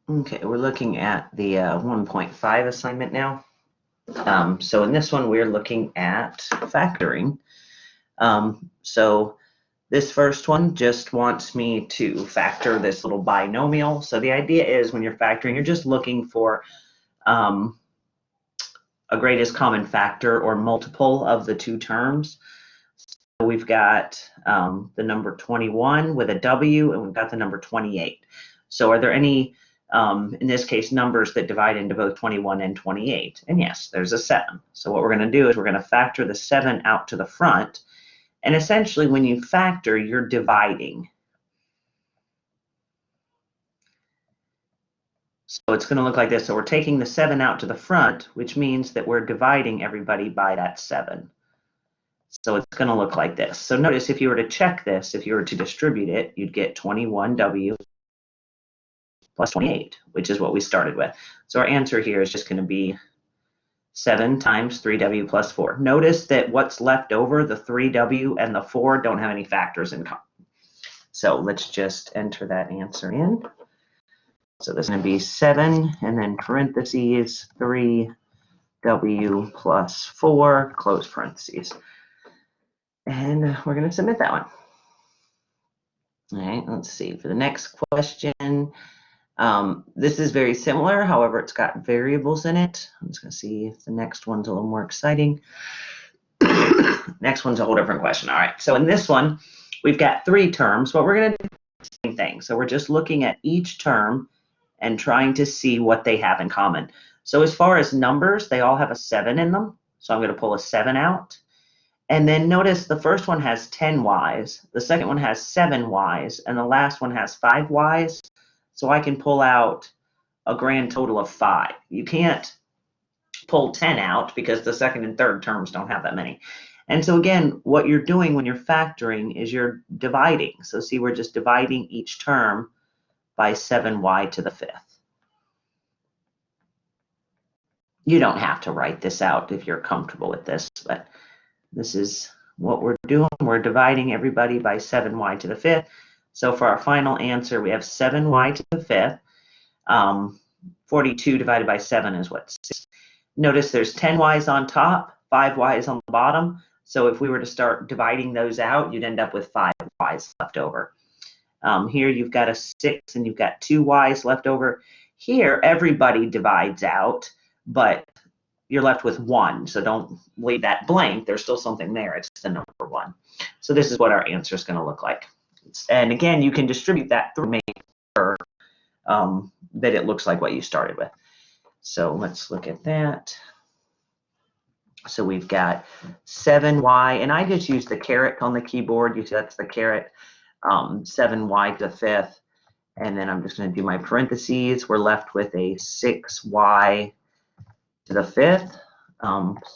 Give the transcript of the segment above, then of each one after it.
Okay, we're looking at the 1.5 assignment now. So in this one, we're looking at factoring. So this first one just wants me to factor this little binomial. So the idea is when you're factoring, you're just looking for a greatest common factor or multiple of the two terms. So we've got the number 21 with a W, and we've got the number 28. So are there any, in this case, numbers that divide into both 21 and 28? And yes, there's a 7. So what we're going to do is we're going to factor the 7 out to the front. And essentially, when you factor, you're dividing. So it's going to look like this. So we're taking the 7 out to the front, which means that we're dividing everybody by that 7. So it's going to look like this. So notice if you were to check this, if you were to distribute it, you'd get 21W plus 28, which is what we started with. So our answer here is just going to be 7 times 3W plus 4. Notice that what's left over, the 3W and the 4, don't have any factors in common. So let's just enter that answer in. So this is going to be 7, and then parentheses, 3W plus 4, close parentheses. And we're going to submit that one. All right, let's see. For the next question, this is very similar. However, it's got variables in it. I'm just going to see if the next one's a little more exciting. Next one's a whole different question. All right, so in this one, we've got 3 terms, but we're going to do the same thing. So we're just looking at each term and trying to see what they have in common. So as far as numbers, they all have a 7 in them. So I'm going to pull a 7 out. And then notice the first one has 10 Y's, the second one has 7 Y's, and the last one has 5 Y's. So I can pull out a grand total of 5. You can't pull 10 out because the second and third terms don't have that many. And so again, what you're doing when you're factoring is you're dividing. So see, we're just dividing each term by 7y to the 5th. You don't have to write this out if you're comfortable with this, but this is what we're doing. We're dividing everybody by 7y to the 5th. So for our final answer, we have 7y to the 5th. 42 divided by 7 is what? 6. Notice there's 10 y's on top, 5 y's on the bottom. So if we were to start dividing those out, you'd end up with 5 y's left over. Here you've got a 6 and you've got 2 y's left over. Here everybody divides out, but you're left with 1. So don't leave that blank. There's still something there. It's the number 1. So this is what our answer is going to look like. And again, you can distribute that through make sure that it looks like what you started with. So let's look at that. So we've got 7y, and I just use the caret on the keyboard. You see that's the caret. 7y to the 5th. And then I'm just going to do my parentheses. We're left with a 6y to the 5th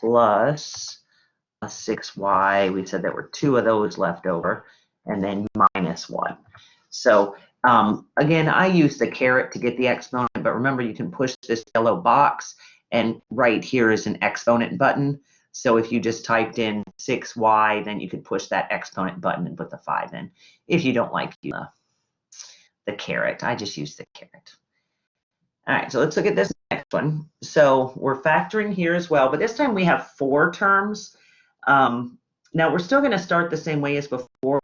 plus a 6y. We said there were 2 of those left over, and then minus 1. So again, I use the caret to get the exponent, but remember you can push this yellow box, and right here is an exponent button. So if you just typed in 6y, then you could push that exponent button and put the 5 in. If you don't like the caret, I just use the caret. All right, so let's look at this next one. So we're factoring here as well, but this time we have 4 terms. Now we're still going to start the same way as before.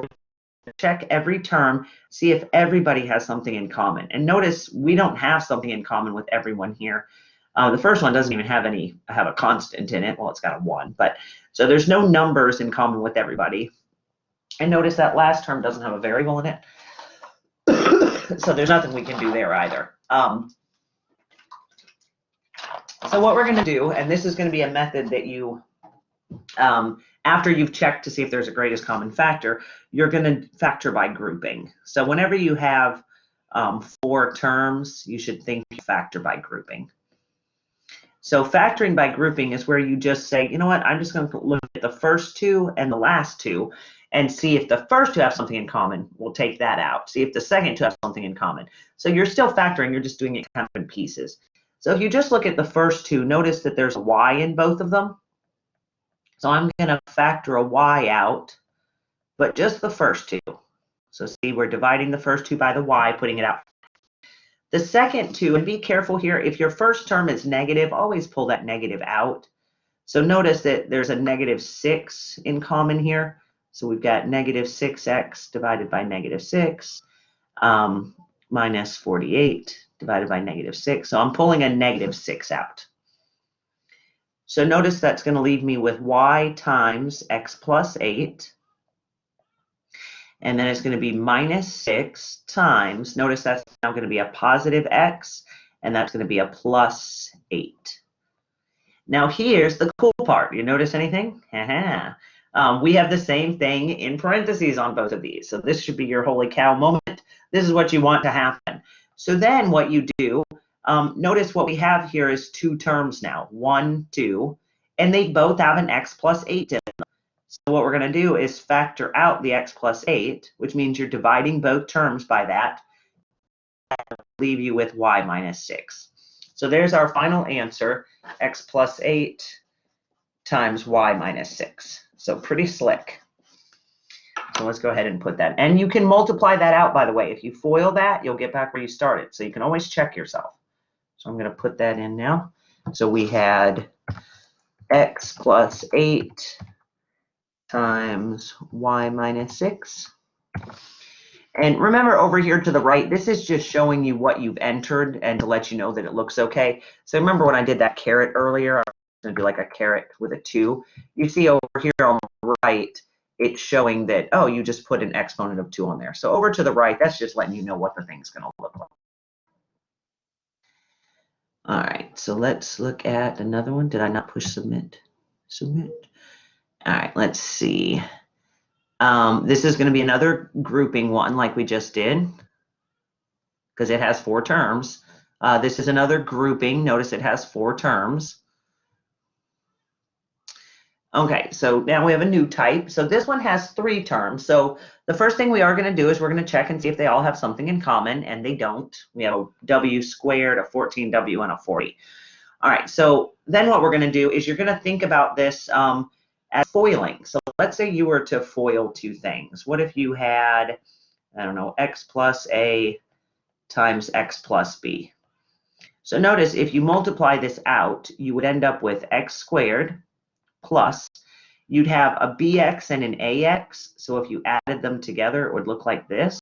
Check every term, see if everybody has something in common. And notice we don't have something in common with everyone here. The first one doesn't even have a constant in it. Well, it's got a 1, but so there's no numbers in common with everybody. And notice that last term doesn't have a variable in it. So there's nothing we can do there either. So what we're going to do, and this is going to be a method that you, after you've checked to see if there's a greatest common factor, you're going to factor by grouping. So whenever you have 4 terms, you should think factor by grouping. So factoring by grouping is where you just say, you know what, I'm just going to look at the first 2 and the last 2 and see if the first 2 have something in common, we'll take that out. See if the second 2 have something in common. So you're still factoring, you're just doing it kind of in pieces. So if you just look at the first 2, notice that there's a y in both of them. So I'm going to factor a y out, but just the first 2. So see, we're dividing the first 2 by the y, putting it out. The second two, and be careful here, if your first term is negative, always pull that negative out. So notice that there's a negative 6 in common here. So we've got negative 6x divided by negative 6 minus 48 divided by negative 6. So I'm pulling a negative 6 out. So notice that's going to leave me with y times x plus 8. And then it's going to be minus 6 times, notice that's now going to be a positive x, and that's going to be a plus 8. Now here's the cool part. You notice anything? We have the same thing in parentheses on both of these. So this should be your holy cow moment. This is what you want to happen. So then what you do, notice what we have here is two terms now, 1, 2, and they both have an x plus 8 in them. So what we're going to do is factor out the x plus 8, which means you're dividing both terms by that, and leave you with y minus 6. So there's our final answer, x plus 8 times y minus 6. So pretty slick. So let's go ahead and put that. And you can multiply that out, by the way. If you FOIL that, you'll get back where you started. So you can always check yourself. So I'm going to put that in now. So we had x plus 8 times y minus 6. And remember over here to the right, this is just showing you what you've entered and to let you know that it looks okay. So remember when I did that caret earlier, I was going to do like a caret with a 2. You see over here on the right, it's showing that, oh, you just put an exponent of 2 on there. So over to the right, that's just letting you know what the thing's going to look like. All right, so let's look at another one. Did I not push submit? Submit. All right, let's see. This is going to be another grouping one like we just did because it has 4 terms. This is another grouping. Notice it has 4 terms. Okay, so now we have a new type. So this one has 3 terms. So the first thing we are going to do is we're going to check and see if they all have something in common, and they don't. We have a w squared, a 14w, and a 40. All right, so then what we're going to do is you're going to think about this as foiling. So let's say you were to FOIL 2 things. What if you had, I don't know, x plus a times x plus b? So notice if you multiply this out, you would end up with x squared plus, you'd have a bx and an ax. So if you added them together, it would look like this.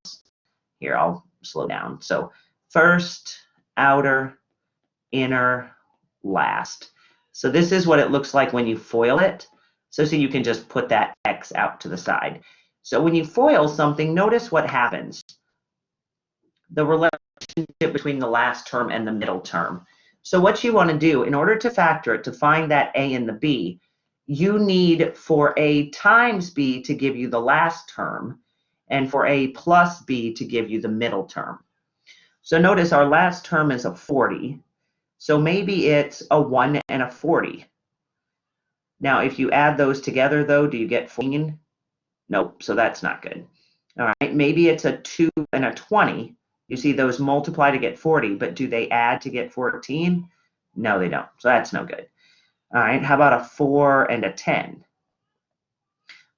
Here, I'll slow down. So first, outer, inner, last. So this is what it looks like when you FOIL it. So you can just put that x out to the side. So when you FOIL something, notice what happens. The relationship between the last term and the middle term. So what you want to do, in order to factor it, to find that a and the b, you need for a times b to give you the last term, and for a plus b to give you the middle term. So notice our last term is a 40. So maybe it's a 1 and a 40. Now, if you add those together, though, do you get 14? Nope, so that's not good. All right, maybe it's a 2 and a 20. You see those multiply to get 40, but do they add to get 14? No, they don't, so that's no good. All right, how about a 4 and a 10?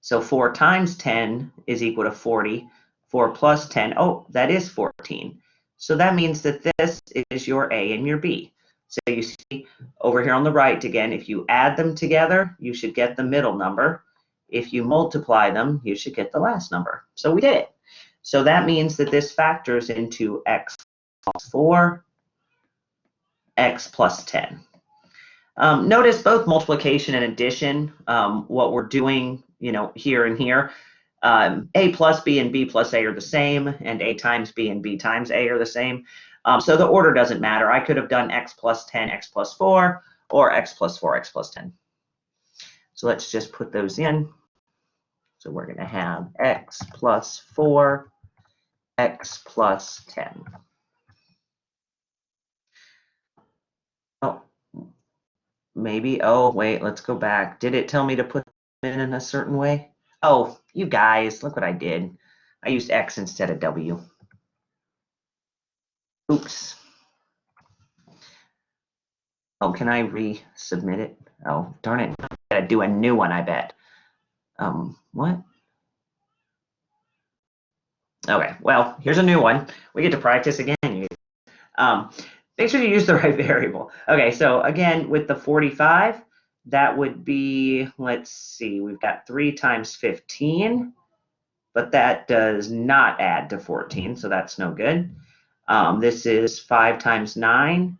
So 4 times 10 is equal to 40. 4 plus 10, oh, that is 14. So that means that this is your A and your B. So you see over here on the right, again, if you add them together, you should get the middle number. If you multiply them, you should get the last number. So we did it. So that means that this factors into x plus 4, x plus 10. Notice both multiplication and addition, what we're doing, here and here. A plus B and B plus A are the same, and A times B and B times A are the same. So the order doesn't matter. I could have done x plus 10, x plus 4, or x plus 4, x plus 10. So let's just put those in. So we're going to have x plus 4, x plus 10. Oh, maybe. Oh, wait, let's go back. Did it tell me to put them in a certain way? Oh, you guys, look what I did. I used x instead of w. Oops. Oh, can I resubmit it? Oh, darn it. I gotta do a new one, I bet. What? Okay, well, here's a new one. We get to practice again. Make sure you use the right variable. Okay, so again, with the 45, that would be, let's see, we've got 3 times 15, but that does not add to 14, so that's no good. This is 5 times 9.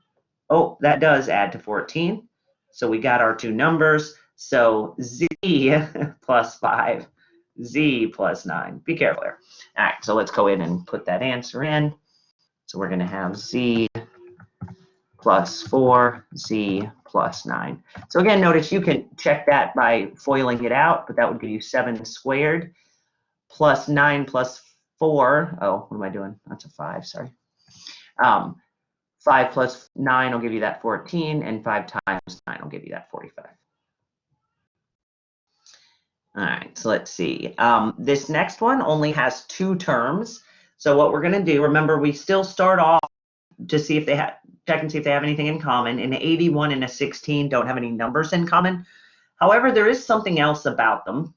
Oh, that does add to 14. So we got our two numbers. So z plus 5, z plus 9. Be careful there. All right, so let's go in and put that answer in. So we're going to have z plus 4, z plus 9. So again, notice you can check that by foiling it out, but that would give you 7 squared plus 9 plus 4. Oh, what am I doing? That's a 5, sorry. 5 plus 9 will give you that 14, and 5 times 9 will give you that 45. All right, so let's see. This next one only has 2 terms. So what we're going to do, remember, we still start off to see if they have, check and see if they have anything in common. An 81 and a 16 don't have any numbers in common. However, there is something else about them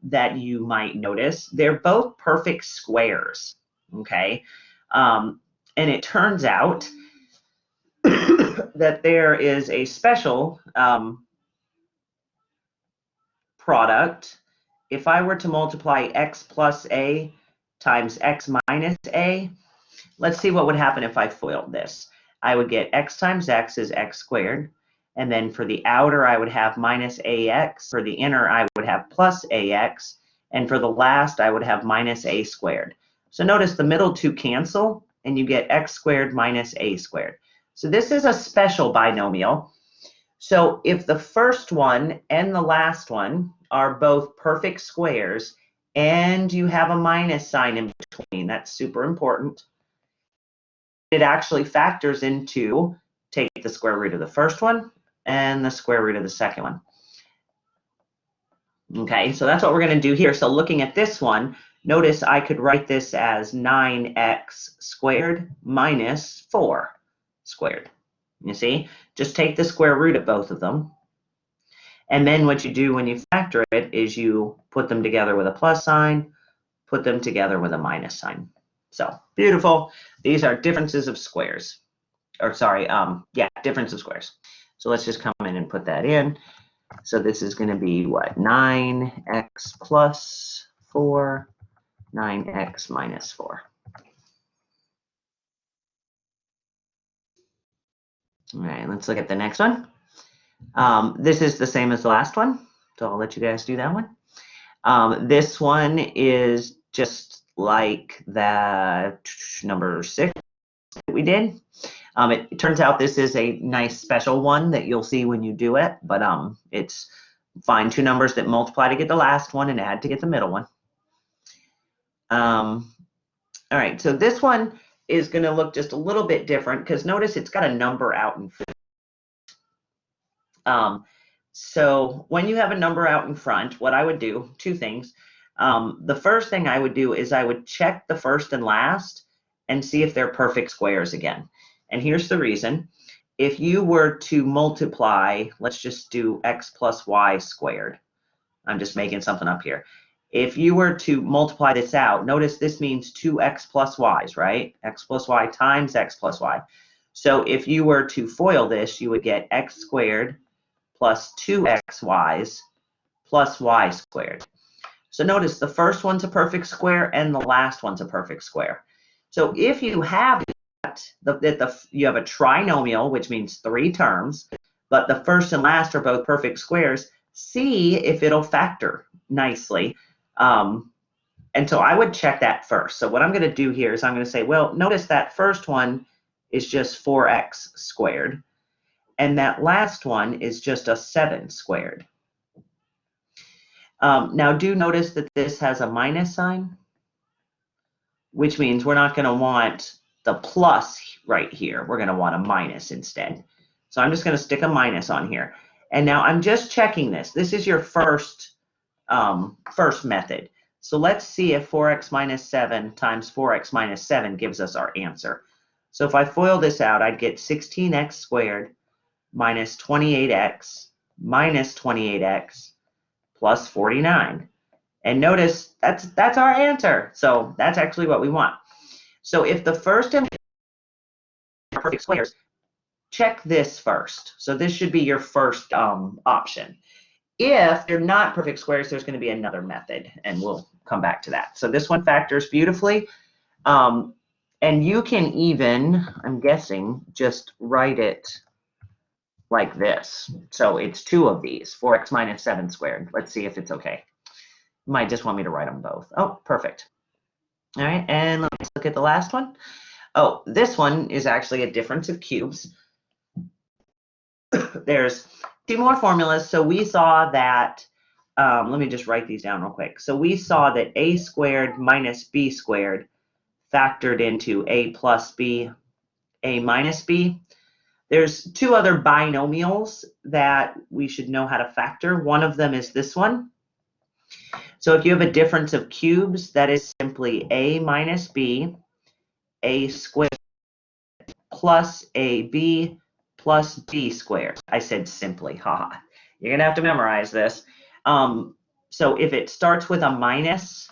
that you might notice. They're both perfect squares, okay? And it turns out that there is a special product. If I were to multiply x plus a times x minus a, let's see what would happen if I FOILed this. I would get x times x is x squared, and then for the outer I would have minus ax, for the inner I would have plus ax, and for the last I would have minus a squared. So notice the middle two cancel, and you get x squared minus a squared. So this is a special binomial. So if the first one and the last one are both perfect squares and you have a minus sign in between, that's super important. It actually factors into take the square root of the first one and the square root of the second one. Okay, so that's what we're going to do here. So looking at this one, notice I could write this as 9x squared minus 4 squared. You see, just take the square root of both of them. And then what you do when you factor it is you put them together with a plus sign, put them together with a minus sign. So beautiful. These are differences of squares. Or sorry, yeah, difference of squares. So let's just come in and put that in. So this is going to be what? 9x plus 4, 9x minus 4. All right, let's look at the next one. This is the same as the last one, so I'll let you guys do that one. This one is just like the number 6 that we did. It turns out this is a nice special one that you'll see when you do it, but it's find 2 numbers that multiply to get the last one and add to get the middle one. All right, so this one is going to look just a little bit different because notice it's got a number out in front. So when you have a number out in front, what I would do, 2 things. The first thing I would do is I would check the first and last and see if they're perfect squares again. And here's the reason. If you were to multiply, let's just do x plus y squared. I'm just making something up here. If you were to multiply this out, notice this means 2x plus y's, right? X plus y times x plus y. So if you were to FOIL this, you would get x squared plus 2xy's plus y squared. So notice the first one's a perfect square and the last one's a perfect square. So if you have that, you have a trinomial, which means 3 terms, but the first and last are both perfect squares, see if it'll factor nicely. And so I would check that first. So what I'm going to do here is I'm going to say, well, notice that first one is just 4x squared. And that last one is just a 7 squared. Now do notice that this has a minus sign, which means we're not going to want the plus right here. We're going to want a minus instead. So I'm just going to stick a minus on here. And now I'm just checking this. This is your first method. So let's see if 4x minus 7 times 4x minus 7 gives us our answer. So if I FOIL this out, I'd get 16x squared minus 28x minus 28x plus 49. And notice that's our answer. So that's actually what we want. So if the first and are perfect squares, check this first. So this should be your first option. If they're not perfect squares, there's going to be another method, and we'll come back to that. So this one factors beautifully. And you can even, I'm guessing, just write it like this. So it's two of these, 4x minus 7 squared. Let's see if it's okay. You might just want me to write them both. Oh, perfect. All right, and let's look at the last one. Oh, this one is actually a difference of cubes. There's two more formulas. So we saw that, let me just write these down real quick. So we saw that a squared minus b squared factored into a plus b, a minus b. There's two other binomials that we should know how to factor. One of them is this one. So if you have a difference of cubes, that is simply a minus b, a squared plus ab plus b squared. I said simply, haha. You're going to have to memorize this. So if it starts with a minus,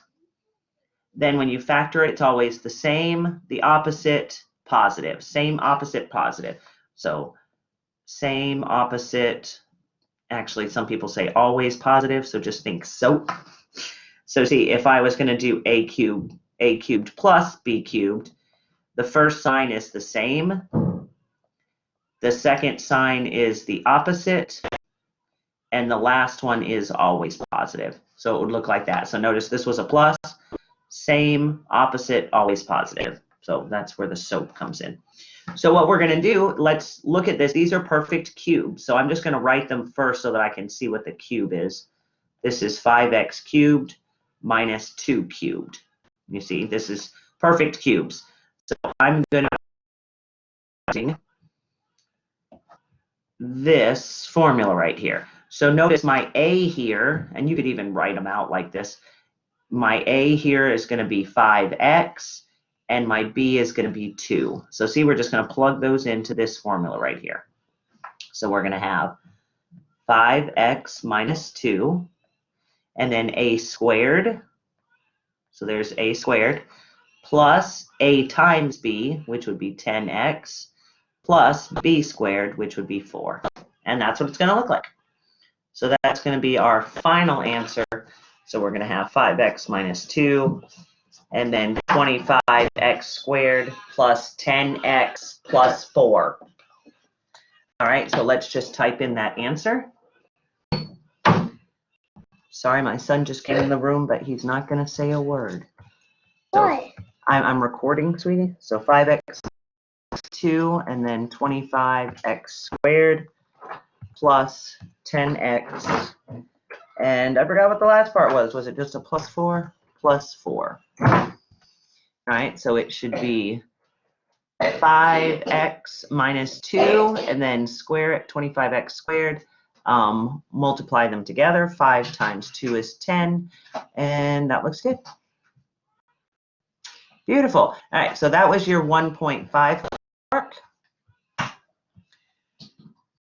then when you factor it, it's always the same, the opposite, positive. Same, opposite, positive. So same, opposite. Actually, some people say always positive, so just think soap. So see, if I was going to do a cubed plus b cubed, the first sign is the same. The second sign is the opposite. And the last one is always positive. So it would look like that. So notice this was a plus, same, opposite, always positive. So that's where the soap comes in. So what we're going to do, let's look at this. These are perfect cubes. So I'm just going to write them first so that I can see what the cube is. This is 5x cubed minus 2 cubed. You see, this is perfect cubes. So I'm going to this formula right here. So notice my a here, and you could even write them out like this. My a here is going to be 5x, and my b is going to be 2. So see, we're just going to plug those into this formula right here. So we're going to have 5x minus 2, and then a squared. So there's a squared, plus a times b, which would be 10x, plus b squared, which would be 4. And that's what it's going to look like. So that's going to be our final answer. So we're going to have 5x minus 2, and then 25x squared plus 10x plus 4. All right, so let's just type in that answer. Sorry, my son just came in the room, but he's not going to say a word. So Why? I'm recording, sweetie. So 5x 2, and then 25x squared plus 10x. And I forgot what the last part was. Was it just a plus 4? Plus 4. All right, so it should be 5x minus 2, and then square it, 25x squared. Multiply them together. 5 times 2 is 10, and that looks good. Beautiful. All right, so that was your 1.5 mark.